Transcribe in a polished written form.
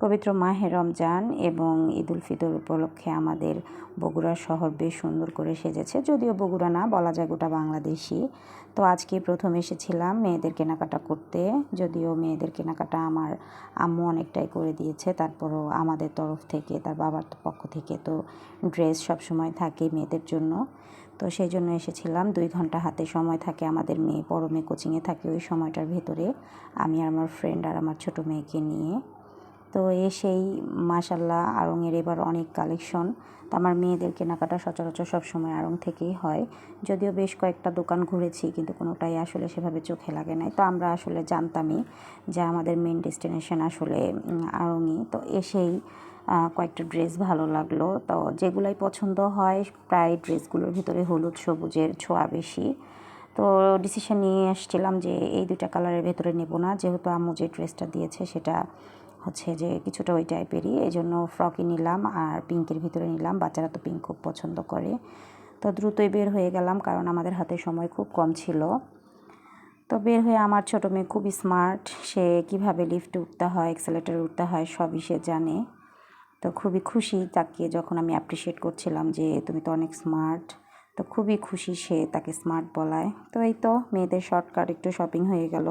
পবিত্র মাহে রমজান এবং ঈদুল ফিতর উপলক্ষে আমাদের বগুড়া শহর বেশ সুন্দর করে সেজেছে। যদিও বগুড়া না, বলা যায় গোটা বাংলাদেশই। তো আজকে প্রথম এসেছিলাম মেয়েদের কেনাকাটা করতে। যদিও মেয়েদের কেনাকাটা আমার আম্মু অনেকটাই করে দিয়েছে, তারপরও আমাদের তরফ থেকে, তার বাবার পক্ষ থেকে তো ড্রেস সবসময় থাকে মেয়েদের জন্য। তো সেই জন্য এসেছিলাম। 2 ঘন্টা হাতে সময় থাকে আমাদের, মেয়ে বড় মেয়ে কোচিংয়ে থাকে। ওই সময়টার ভেতরে আমি আর আমার ফ্রেন্ড আর আমার ছোটো মেয়েকে নিয়ে তো এসেই মাশাল্লাহ আড়ংয়ের এবার অনেক কালেকশন। তো আমার মেয়েদের কেনাকাটা সচরাচর সবসময় আড়ং থেকেই হয়। যদিও বেশ কয়েকটা দোকান ঘুরেছি, কিন্তু কোনোটাই আসলে সেভাবে চোখে লাগে নাই। তো আমরা আসলে জানতামই যে আমাদের মেন ডেস্টিনেশন আসলে আড়ংই। তো এসেই কয়েকটা ড্রেস ভালো লাগলো। তো যেগুলাই পছন্দ হয় প্রায় ড্রেসগুলোর ভিতরে হলুদ সবুজের ছোঁয়া বেশি। তো ডিসিশন নিয়ে আসছিলাম যে এই 2টা কালারের ভেতরে নেব না, যেহেতু আম্মু যে ড্রেসটা দিয়েছে সেটা হচ্ছে যে কিছুটা ওই টাইপেরই। এই জন্য ফ্রকই নিলাম আর পিঙ্কের ভিতরে নিলাম। বাচ্চারা তো পিঙ্ক খুব পছন্দ করে। তো দ্রুতই বের হয়ে গেলাম, কারণ আমাদের হাতে সময় খুব কম ছিল। তো বের হয়ে আমার ছোটো মেয়ে খুব স্মার্ট, সে কীভাবে লিফটে উঠতে হয়, এক্সেলেটারে উঠতে হয় সবই সে জানে। তো খুবই খুশি তাকে যখন আমি অ্যাপ্রিসিয়েট করছিলাম যে তুমি তো অনেক স্মার্ট। তো খুবই খুশি সে, তাকে স্মার্ট বলায়। তো এই তো মেয়েদের শর্টকাট একটু শপিং হয়ে গেল।